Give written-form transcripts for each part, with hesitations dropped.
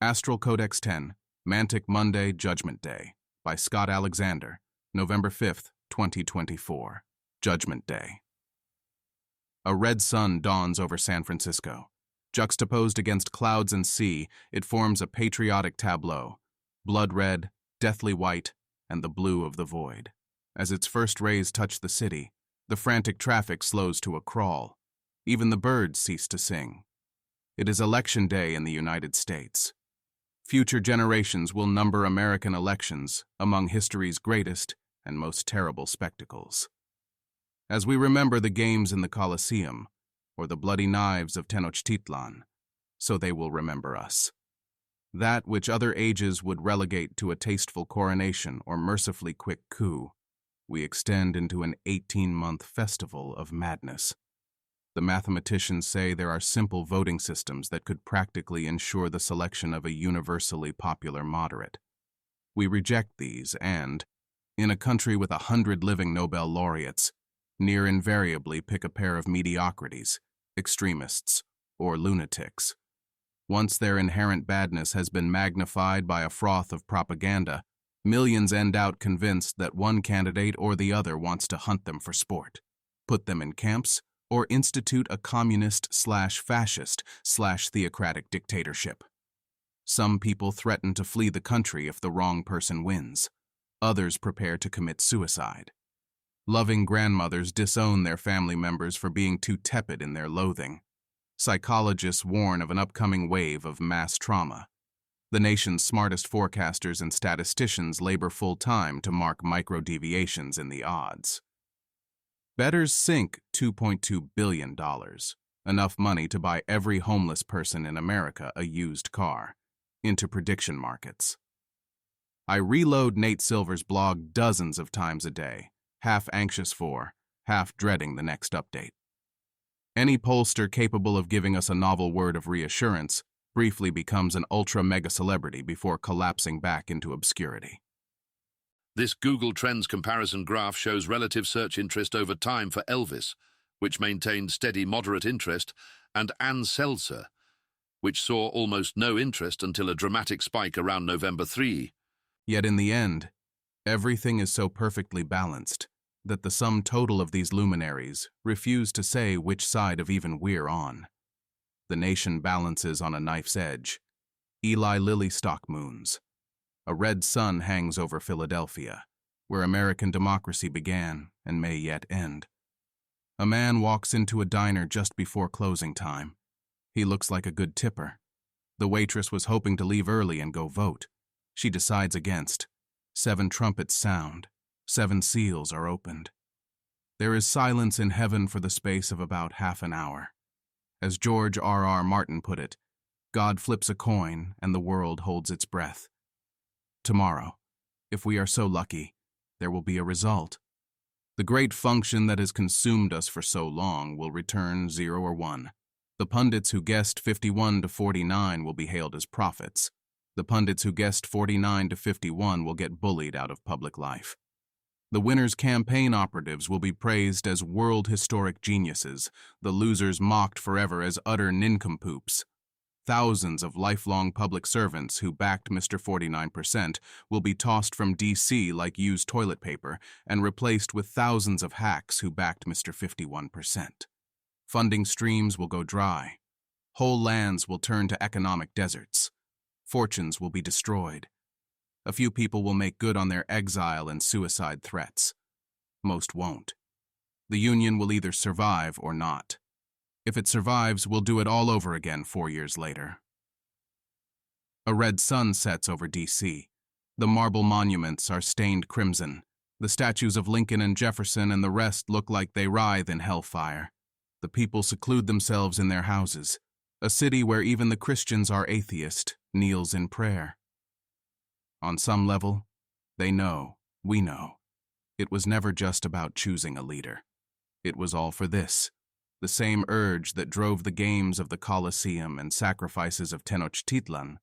Astral Codex 10, Mantic Monday, Judgment Day, by Scott Alexander, November 5th, 2024. Judgment Day. A red sun dawns over San Francisco. Juxtaposed against clouds and sea, it forms a patriotic tableau, blood red, deathly white, and the blue of the void. As its first rays touch the city, the frantic traffic slows to a crawl. Even the birds cease to sing. It is Election Day in the United States. Future generations will number American elections among history's greatest and most terrible spectacles. As we remember the games in the Colosseum, or the bloody knives of Tenochtitlan, so they will remember us. That which other ages would relegate to a tasteful coronation or mercifully quick coup, we extend into an 18-month festival of madness. The mathematicians say there are simple voting systems that could practically ensure the selection of a universally popular moderate. We reject these and, in a country with 100 living Nobel laureates, near invariably pick a pair of mediocrities, extremists, or lunatics. Once their inherent badness has been magnified by a froth of propaganda, millions end out convinced that one candidate or the other wants to hunt them for sport, put them in camps, or institute a communist/fascist/theocratic dictatorship. Some people threaten to flee the country if the wrong person wins. Others prepare to commit suicide. Loving grandmothers disown their family members for being too tepid in their loathing. Psychologists warn of an upcoming wave of mass trauma. The nation's smartest forecasters and statisticians labor full-time to mark micro-deviations in the odds. Bettors sink $2.2 billion, enough money to buy every homeless person in America a used car, into prediction markets. I reload Nate Silver's blog dozens of times a day, half anxious for, half dreading the next update. Any pollster capable of giving us a novel word of reassurance briefly becomes an ultra-mega celebrity before collapsing back into obscurity. This Google Trends comparison graph shows relative search interest over time for Elvis, which maintained steady moderate interest, and Ann Seltzer, which saw almost no interest until a dramatic spike around November 3. Yet in the end, everything is so perfectly balanced that the sum total of these luminaries refuse to say which side of even we're on. The nation balances on a knife's edge. Eli Lilly stock moons. A red sun hangs over Philadelphia, where American democracy began and may yet end. A man walks into a diner just before closing time. He looks like a good tipper. The waitress was hoping to leave early and go vote. She decides against. 7 trumpets sound. 7 seals are opened. There is silence in heaven for the space of about half an hour. As George R.R. Martin put it, God flips a coin and the world holds its breath. Tomorrow, if we are so lucky, there will be a result. The great function that has consumed us for so long will return 0 or 1. The pundits who guessed 51 to 49 will be hailed as prophets. The pundits who guessed 49 to 51 will get bullied out of public life. The winners' campaign operatives will be praised as world historic geniuses, the losers mocked forever as utter nincompoops. Thousands of lifelong public servants who backed Mr. 49% will be tossed from D.C. like used toilet paper and replaced with thousands of hacks who backed Mr. 51%. Funding streams will go dry. Whole lands will turn to economic deserts. Fortunes will be destroyed. A few people will make good on their exile and suicide threats. Most won't. The Union will either survive or not. If it survives, we'll do it all over again 4 years later. A red sun sets over D.C. The marble monuments are stained crimson. The statues of Lincoln and Jefferson and the rest look like they writhe in hellfire. The people seclude themselves in their houses. A city where even the Christians are atheist kneels in prayer. On some level, they know, we know. It was never just about choosing a leader. It was all for this. The same urge that drove the games of the Colosseum and sacrifices of Tenochtitlan,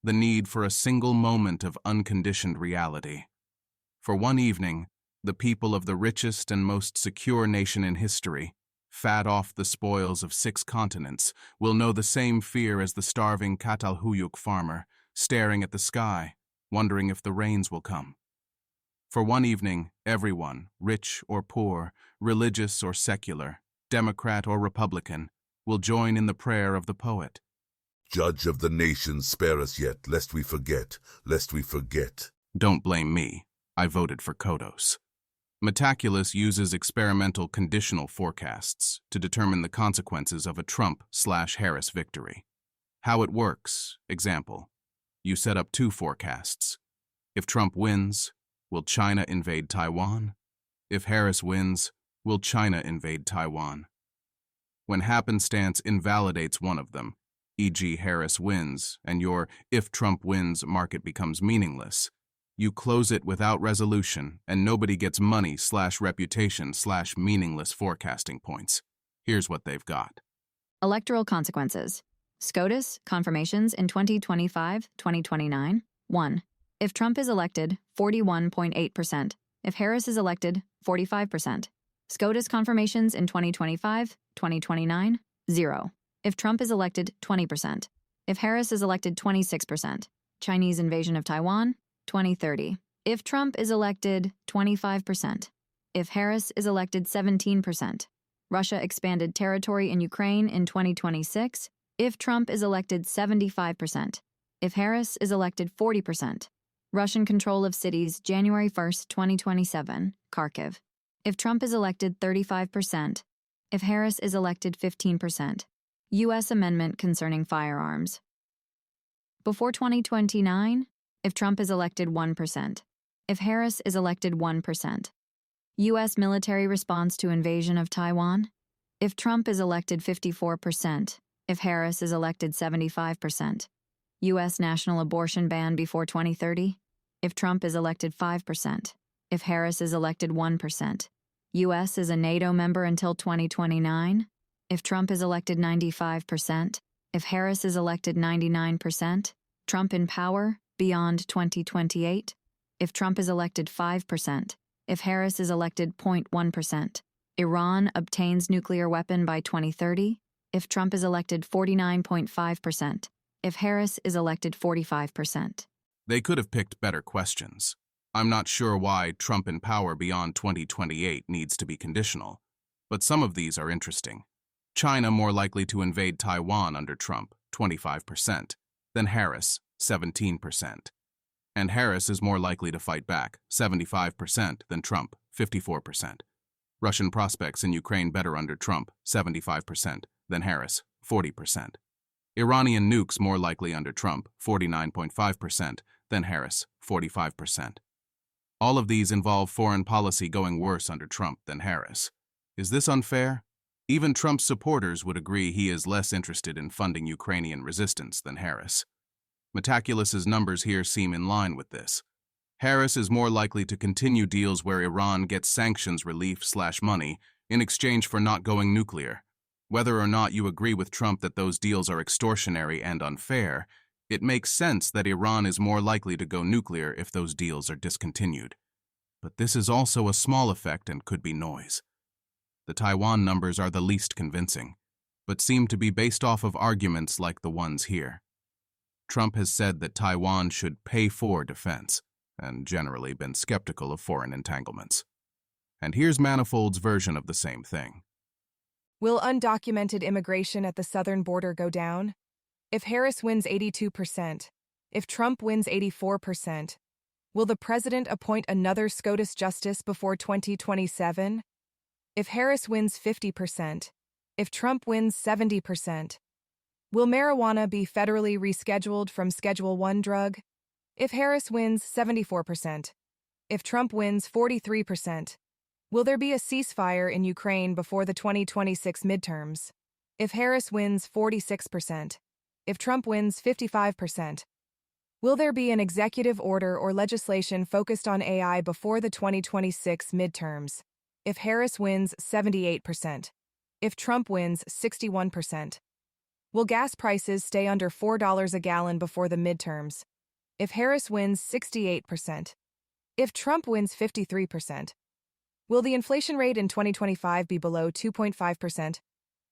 the need for a single moment of unconditioned reality. For one evening, the people of the richest and most secure nation in history fat off the spoils of 6 continents, will know the same fear as the starving Catalhuyuk farmer, staring at the sky, wondering if the rains will come. For one evening, everyone, rich or poor, religious or secular, Democrat or Republican, will join in the prayer of the poet. Judge of the nations, spare us yet, lest we forget, lest we forget. Don't blame me. I voted for Kodos. Metaculus uses experimental conditional forecasts to determine the consequences of a Trump/Harris victory. How it works, example. You set up 2 forecasts. If Trump wins, will China invade Taiwan? If Harris wins, will China invade Taiwan? When happenstance invalidates one of them, e.g. Harris wins, and your if Trump wins market becomes meaningless, you close it without resolution and nobody gets money/reputation/meaningless forecasting points. Here's what they've got. Electoral consequences. SCOTUS confirmations in 2025-2029. 1. If Trump is elected, 41.8%. If Harris is elected, 45%. SCOTUS confirmations in 2025-2029. 0. If Trump is elected, 20%. If Harris is elected, 26%. Chinese invasion of Taiwan, 2030. If Trump is elected, 25%. If Harris is elected, 17%. Russia expanded territory in Ukraine in 2026. If Trump is elected, 75%. If Harris is elected, 40%. Russian control of cities January 1st, 2027, Kharkiv. If Trump is elected, 35%. If Harris is elected, 15%. U.S. amendment concerning firearms. Before 2029, if Trump is elected, 1%. If Harris is elected, 1%. U.S. military response to invasion of Taiwan. If Trump is elected, 54%. If Harris is elected, 75%. U.S. national abortion ban before 2030. If Trump is elected, 5%. If Harris is elected, 1%. U.S. is a NATO member until 2029. If Trump is elected, 95%. If Harris is elected, 99%. Trump in power beyond 2028. If Trump is elected, 5%. If Harris is elected, 0.1%. Iran obtains nuclear weapon by 2030. If Trump is elected, 49.5%. If Harris is elected, 45%. They could have picked better questions. I'm not sure why Trump in power beyond 2028 needs to be conditional, but some of these are interesting. China more likely to invade Taiwan under Trump, 25%, than Harris, 17%. And Harris is more likely to fight back, 75%, than Trump, 54%. Russian prospects in Ukraine better under Trump, 75%, than Harris, 40%. Iranian nukes more likely under Trump, 49.5%, than Harris, 45%. All of these involve foreign policy going worse under Trump than Harris. Is this unfair? Even Trump's supporters would agree he is less interested in funding Ukrainian resistance than Harris. Metaculus's numbers here seem in line with this. Harris is more likely to continue deals where Iran gets sanctions relief/money in exchange for not going nuclear. Whether or not you agree with Trump that those deals are extortionary and unfair, it makes sense that Iran is more likely to go nuclear if those deals are discontinued. But this is also a small effect and could be noise. The Taiwan numbers are the least convincing, but seem to be based off of arguments like the ones here. Trump has said that Taiwan should pay for defense, and generally been skeptical of foreign entanglements. And here's Manifold's version of the same thing. Will undocumented immigration at the southern border go down? If Harris wins 82%, if Trump wins 84%, will the president appoint another SCOTUS justice before 2027? If Harris wins 50%, if Trump wins 70%, will marijuana be federally rescheduled from Schedule I drug? If Harris wins 74%, if Trump wins 43%, will there be a ceasefire in Ukraine before the 2026 midterms? If Harris wins 46%, if Trump wins 55%, will there be an executive order or legislation focused on AI before the 2026 midterms? If Harris wins 78%, if Trump wins 61%, will gas prices stay under $4 a gallon before the midterms? If Harris wins 68%, if Trump wins 53%, Will the inflation rate in 2025 be below 2.5%?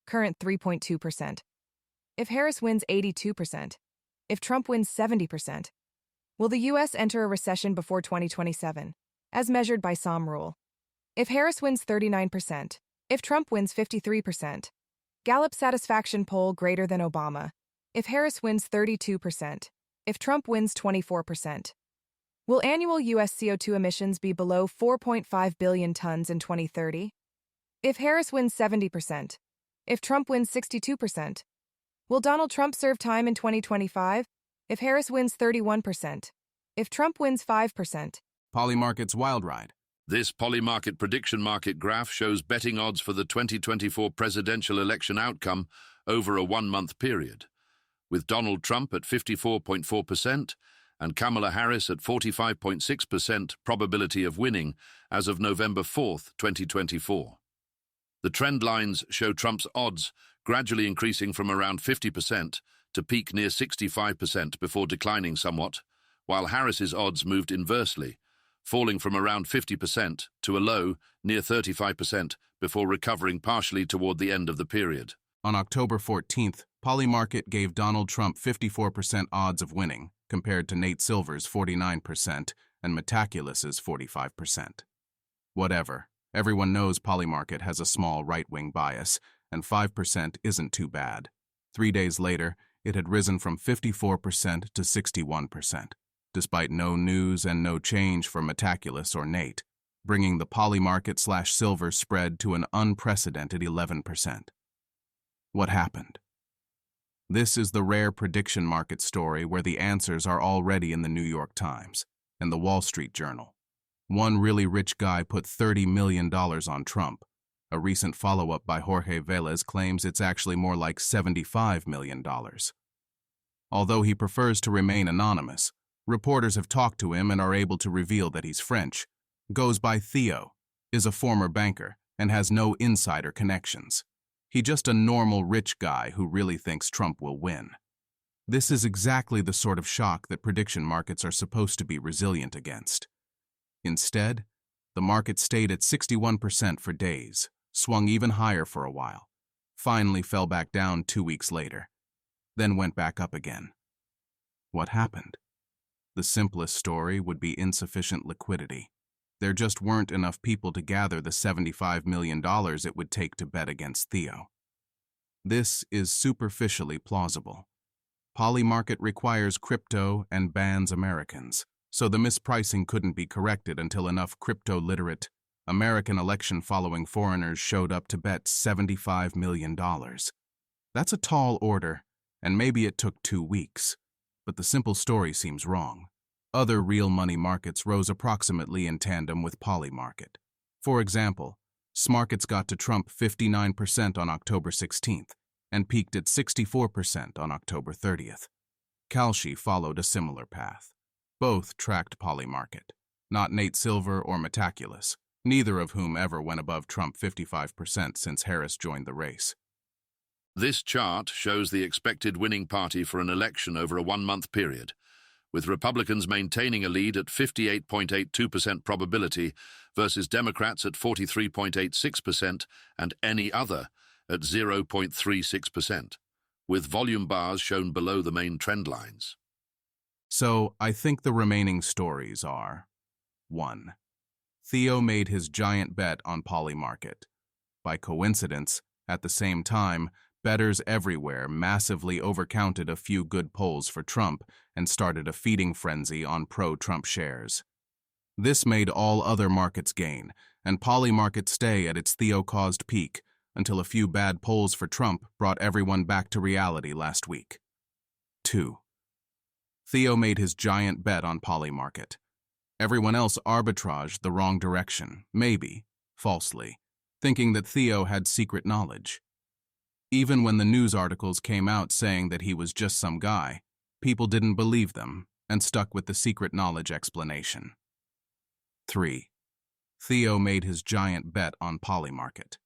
Current 3.2%. If Harris wins 82%. If Trump wins 70%. Will the U.S. enter a recession before 2027, as measured by SOM rule? If Harris wins 39%. If Trump wins 53%. Gallup satisfaction poll greater than Obama. If Harris wins 32%. If Trump wins 24%. Will annual U.S. CO2 emissions be below 4.5 billion tons in 2030? If Harris wins 70%. If Trump wins 62%. Will Donald Trump serve time in 2025? If Harris wins 31%. If Trump wins 5%. Polymarket's wild ride. This Polymarket prediction market graph shows betting odds for the 2024 presidential election outcome over a one-month period, with Donald Trump at 54.4% and Kamala Harris at 45.6% probability of winning as of November 4th, 2024. The trend lines show Trump's odds gradually increasing from around 50% to peak near 65% before declining somewhat, while Harris's odds moved inversely, falling from around 50% to a low near 35% before recovering partially toward the end of the period. On October 14th, Polymarket gave Donald Trump 54% odds of winning, compared to Nate Silver's 49% and Metaculous's 45%. Whatever. Everyone knows Polymarket has a small right-wing bias, and 5% isn't too bad. 3 days later, it had risen from 54% to 61%, despite no news and no change for Metaculous or Nate, bringing the Polymarket/Silver spread to an unprecedented 11%. What happened? This is the rare prediction market story where the answers are already in the New York Times and the Wall Street Journal. One really rich guy put $30 million on Trump. A recent follow-up by Jorge Velez claims it's actually more like $75 million. Although he prefers to remain anonymous, reporters have talked to him and are able to reveal that he's French, goes by Theo, is a former banker, and has no insider connections. He's just a normal rich guy who really thinks Trump will win. This is exactly the sort of shock that prediction markets are supposed to be resilient against. Instead, the market stayed at 61% for days, swung even higher for a while, finally fell back down 2 weeks later, then went back up again. What happened? The simplest story would be insufficient liquidity. There just weren't enough people to gather the $75 million it would take to bet against Theo. This is superficially plausible. Polymarket requires crypto and bans Americans, so the mispricing couldn't be corrected until enough crypto-literate American election-following foreigners showed up to bet $75 million. That's a tall order, and maybe it took 2 weeks, but the simple story seems wrong. Other real money markets rose approximately in tandem with Polymarket. For example, Smarkets got to Trump 59% on October 16th and peaked at 64% on October 30th. Kalshi followed a similar path. Both tracked Polymarket, not Nate Silver or Metaculous, neither of whom ever went above Trump 55% since Harris joined the race. This chart shows the expected winning party for an election over a one-month period, with Republicans maintaining a lead at 58.82% probability versus Democrats at 43.86% and any other at 0.36%, with volume bars shown below the main trend lines. So, I think the remaining stories are: 1. Theo made his giant bet on Polymarket. By coincidence, at the same time, bettors everywhere massively overcounted a few good polls for Trump and started a feeding frenzy on pro-Trump shares. This made all other markets gain, and Polymarket stay at its Theo-caused peak until a few bad polls for Trump brought everyone back to reality last week. 2. Theo made his giant bet on Polymarket. Everyone else arbitraged the wrong direction, maybe, falsely, thinking that Theo had secret knowledge. Even when the news articles came out saying that he was just some guy, people didn't believe them and stuck with the secret knowledge explanation. 3. Theo made his giant bet on Polymarket.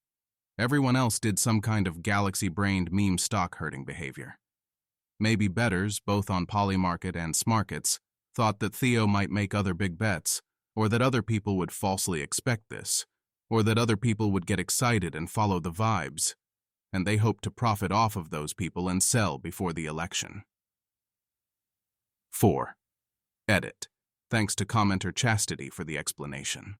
Everyone else did some kind of galaxy-brained meme stock herding behavior. Maybe bettors, both on Polymarket and Smarkets, thought that Theo might make other big bets, or that other people would falsely expect this, or that other people would get excited and follow the vibes, and they hoped to profit off of those people and sell before the election. 4. Edit. Thanks to commenter Chastity for the explanation.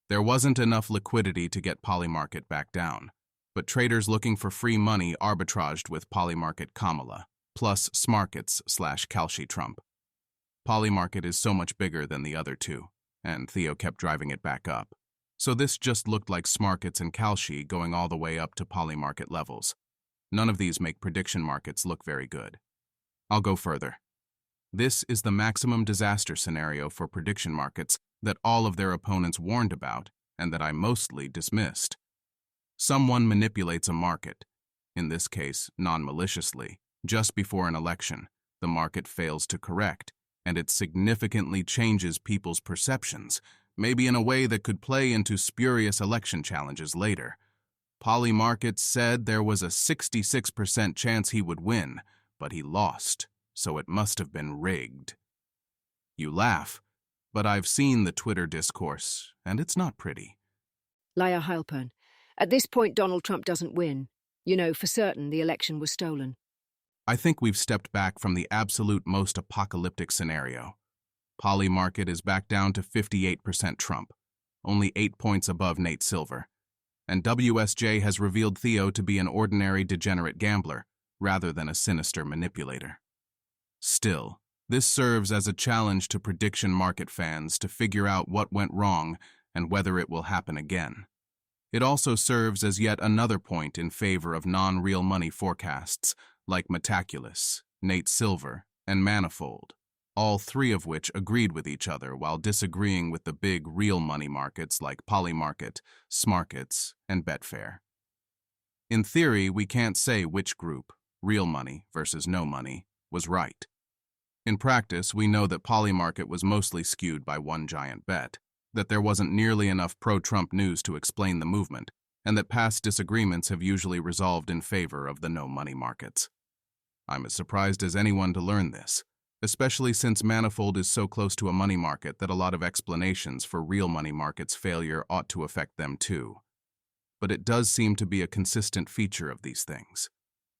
There wasn't enough liquidity to get Polymarket back down, but traders looking for free money arbitraged with Polymarket Kamala, plus Smarkets/Kalshi Trump. Polymarket is so much bigger than the other two, and Theo kept driving it back up. So this just looked like Smarkets and Kalshi going all the way up to Polymarket levels. None of these make prediction markets look very good. I'll go further. This is the maximum disaster scenario for prediction markets that all of their opponents warned about and that I mostly dismissed. Someone manipulates a market, in this case non-maliciously, just before an election. The market fails to correct, and it significantly changes people's perceptions, maybe in a way that could play into spurious election challenges later. Polymarket said there was a 66% chance he would win, but he lost, so it must have been rigged. You laugh, but I've seen the Twitter discourse, and it's not pretty. Laia Heilpern. At this point, Donald Trump doesn't win. You know, for certain, the election was stolen. I think we've stepped back from the absolute most apocalyptic scenario. Polymarket is back down to 58% Trump, only 8 points above Nate Silver. And WSJ has revealed Theo to be an ordinary degenerate gambler, rather than a sinister manipulator. Still, this serves as a challenge to prediction market fans to figure out what went wrong and whether it will happen again. It also serves as yet another point in favor of non-real money forecasts like Metaculus, Nate Silver, and Manifold, all three of which agreed with each other while disagreeing with the big real money markets like Polymarket, Smarkets, and Betfair. In theory, we can't say which group, real money versus no money, was right. In practice, we know that Polymarket was mostly skewed by one giant bet, that there wasn't nearly enough pro-Trump news to explain the movement, and that past disagreements have usually resolved in favor of the no-money markets. I'm as surprised as anyone to learn this, especially since Manifold is so close to a money market that a lot of explanations for real money markets' failure ought to affect them too. But it does seem to be a consistent feature of these things.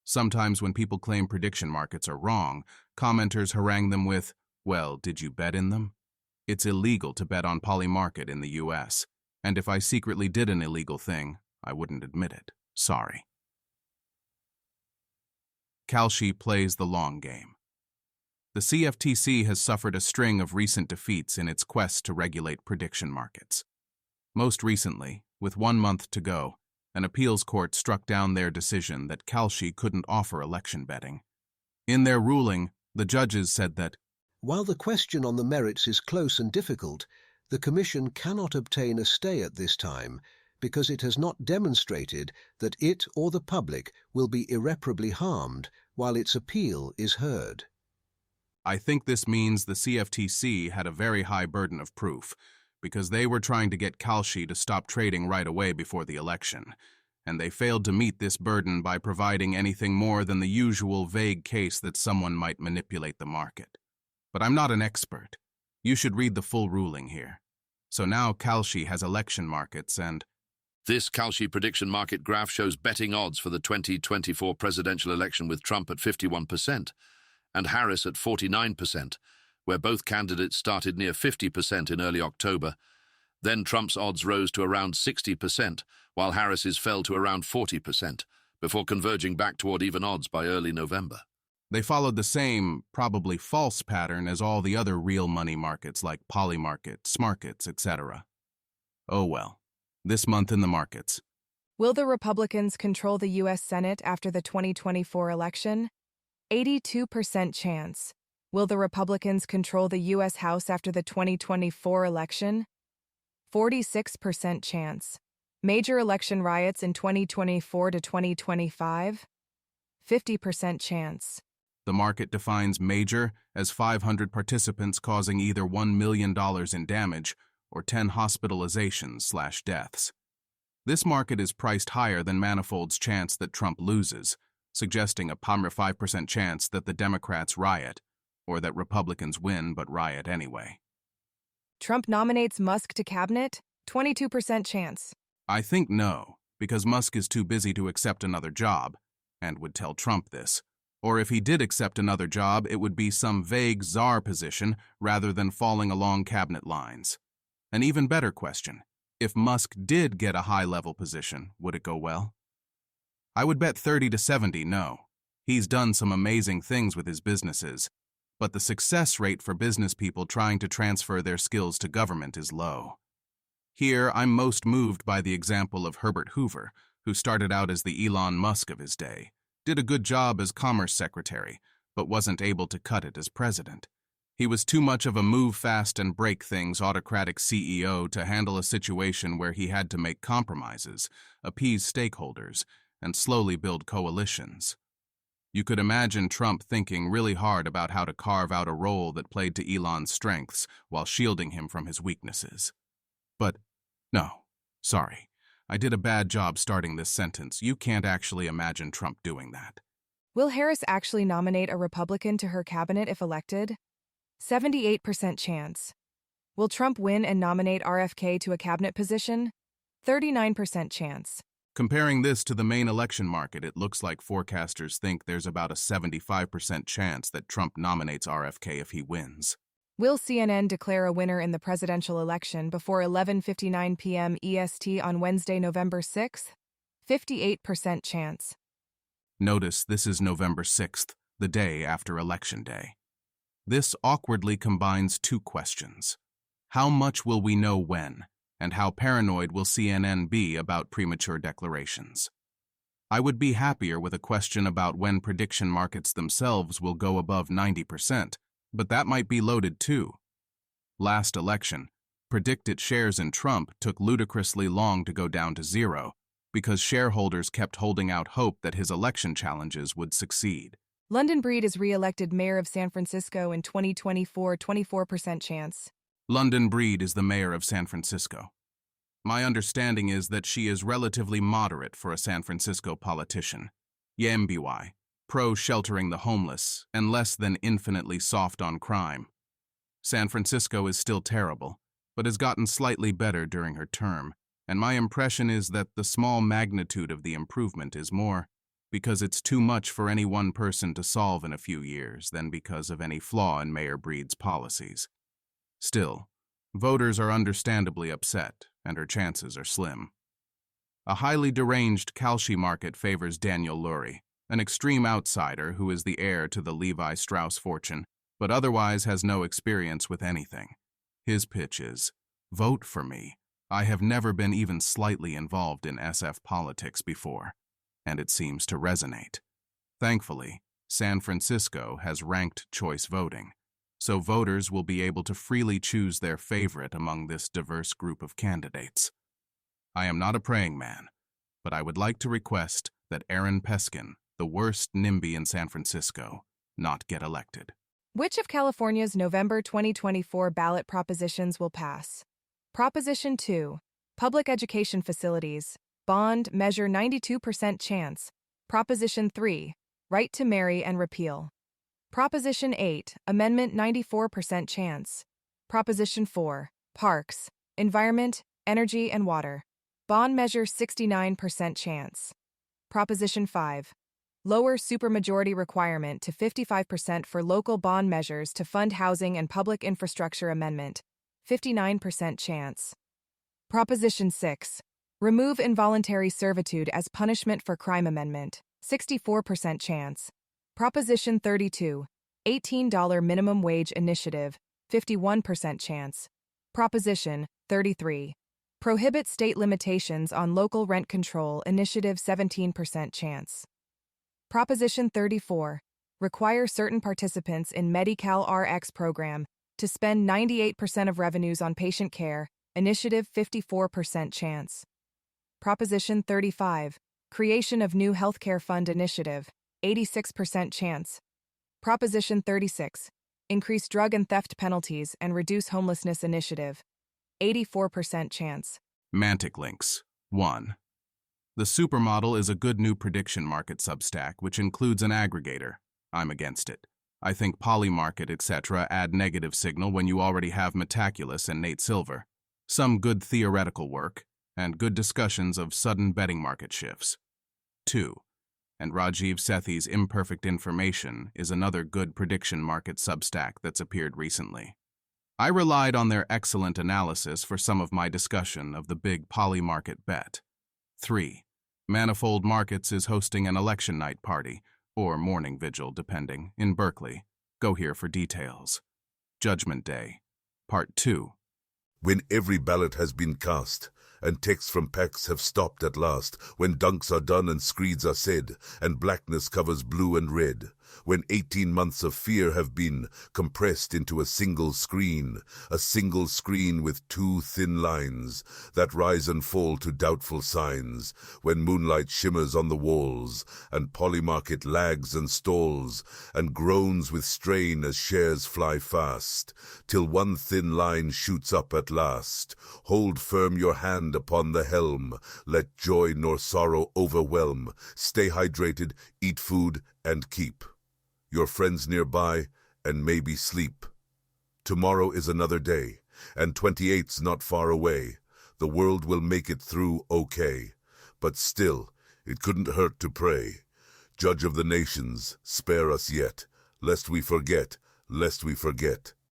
Sometimes when people claim prediction markets are wrong, commenters harangue them with, "Well, did you bet in them?" It's illegal to bet on Polymarket in the US, and if I secretly did an illegal thing, I wouldn't admit it. Sorry. Kalshi plays the long game. The CFTC has suffered a string of recent defeats in its quest to regulate prediction markets. Most recently, with 1 month to go, an appeals court struck down their decision that Kalshi couldn't offer election betting. In their ruling, the judges said that, while the question on the merits is close and difficult, the Commission cannot obtain a stay at this time because it has not demonstrated that it or the public will be irreparably harmed while its appeal is heard. I think this means the CFTC had a very high burden of proof, because they were trying to get Kalshi to stop trading right away before the election, and they failed to meet this burden by providing anything more than the usual vague case that someone might manipulate the market. But I'm not an expert. You should read the full ruling here. So now Kalshi has election markets and... This Kalshi prediction market graph shows betting odds for the 2024 presidential election with Trump at 51% and Harris at 49%, where both candidates started near 50% in early October. Then Trump's odds rose to around 60%, while Harris's fell to around 40%, before converging back toward even odds by early November. They followed the same, probably false pattern as all the other real money markets like Polymarket, Smarkets, etc. Oh well. This month in the markets. Will the Republicans control the U.S. Senate after the 2024 election? 82% chance. Will the Republicans control the U.S. House after the 2024 election? 46% chance. Major election riots in 2024 to 2025? 50% chance. The market defines major as 500 participants causing either $1 million in damage or 10 hospitalizations/deaths. This market is priced higher than Manifold's chance that Trump loses, suggesting a 5% chance that the Democrats riot, or that Republicans win but riot anyway. Trump nominates Musk to cabinet? 22% chance. I think no, because Musk is too busy to accept another job, and would tell Trump this. Or if he did accept another job, it would be some vague czar position rather than falling along cabinet lines. An even better question, if Musk did get a high-level position, would it go well? I would bet 30 to 70 no. He's done some amazing things with his businesses, but the success rate for business people trying to transfer their skills to government is low. Here, I'm most moved by the example of Herbert Hoover, who started out as the Elon Musk of his day, did a good job as Commerce Secretary, but wasn't able to cut it as president. He was too much of a move fast and break things autocratic CEO to handle a situation where he had to make compromises, appease stakeholders, and slowly build coalitions. You could imagine Trump thinking really hard about how to carve out a role that played to Elon's strengths while shielding him from his weaknesses. But, no, sorry. I did a bad job starting this sentence. You can't actually imagine Trump doing that. Will Harris actually nominate a Republican to her cabinet if elected? 78% chance. Will Trump win and nominate RFK to a cabinet position? 39% chance. Comparing this to the main election market, it looks like forecasters think there's about a 75% chance that Trump nominates RFK if he wins. Will CNN declare a winner in the presidential election before 11:59 p.m. EST on Wednesday, November 6th? 58% chance. Notice this is November 6th, the day after Election Day. This awkwardly combines two questions. How much will we know when, and how paranoid will CNN be about premature declarations? I would be happier with a question about when prediction markets themselves will go above 90%, but that might be loaded too. Last election, predicted shares in Trump took ludicrously long to go down to zero because shareholders kept holding out hope that his election challenges would succeed. London Breed is re-elected mayor of San Francisco in 2024, 24% chance. London Breed is the mayor of San Francisco. My understanding is that she is relatively moderate for a San Francisco politician. YMBY, pro-sheltering the homeless, and less than infinitely soft on crime. San Francisco is still terrible, but has gotten slightly better during her term, and my impression is that the small magnitude of the improvement is more because it's too much for any one person to solve in a few years than because of any flaw in Mayor Breed's policies. Still, voters are understandably upset, and her chances are slim. A highly deranged Kalshi market favors Daniel Lurie, an extreme outsider who is the heir to the Levi Strauss fortune, but otherwise has no experience with anything. His pitch is, vote for me. I have never been even slightly involved in SF politics before, and it seems to resonate. Thankfully, San Francisco has ranked choice voting, so voters will be able to freely choose their favorite among this diverse group of candidates. I am not a praying man, but I would like to request that Aaron Peskin, the worst NIMBY in San Francisco, not get elected. Which of California's November 2024 ballot propositions will pass? Proposition 2. Public education facilities. Bond measure 92% chance. Proposition 3. Right to marry and repeal. Proposition 8. Amendment 94% chance. Proposition 4. Parks. Environment, energy, and water. Bond measure 69% chance. Proposition 5. Lower supermajority requirement to 55% for local bond measures to fund housing and public infrastructure amendment. 59% chance. Proposition 6. Remove involuntary servitude as punishment for crime amendment. 64% chance. Proposition 32. $18 minimum wage initiative. 51% chance. Proposition 33. Prohibit state limitations on local rent control initiative. 17% chance. Proposition 34. Require certain participants in Medi-Cal RX program to spend 98% of revenues on patient care, initiative. 54% chance. Proposition 35. Creation of new healthcare fund initiative, 86% chance. Proposition 36. Increase drug and theft penalties and reduce homelessness initiative, 84% chance. Mantic links. 1. The supermodel is a good new prediction market substack which includes an aggregator. I'm against it. I think Polymarket, etc. add negative signal when you already have Metaculus and Nate Silver. some good theoretical work, and good discussions of sudden betting market shifts. 2. And Rajiv Sethi's Imperfect Information is another good prediction market substack that's appeared recently. I relied on their excellent analysis for some of my discussion of the big poly-market bet. 3. Manifold Markets is hosting an election night party, or morning vigil depending, in Berkeley. Go here for details. Judgment Day, Part 2. When every ballot has been cast, and texts from packs have stopped at last, when dunks are done and screeds are said, and blackness covers blue and red, when 18 months of fear have been compressed into a single screen with two thin lines that rise and fall to doubtful signs, when moonlight shimmers on the walls, and polymarket lags and stalls, and groans with strain as shares fly fast, till one thin line shoots up at last. Hold firm your hand upon the helm, let joy nor sorrow overwhelm, stay hydrated, eat food, and keep your friends nearby, and maybe sleep. Tomorrow is another day, and 28's not far away. The world will make it through okay, but still, it couldn't hurt to pray. Judge of the nations, spare us yet, lest we forget, lest we forget.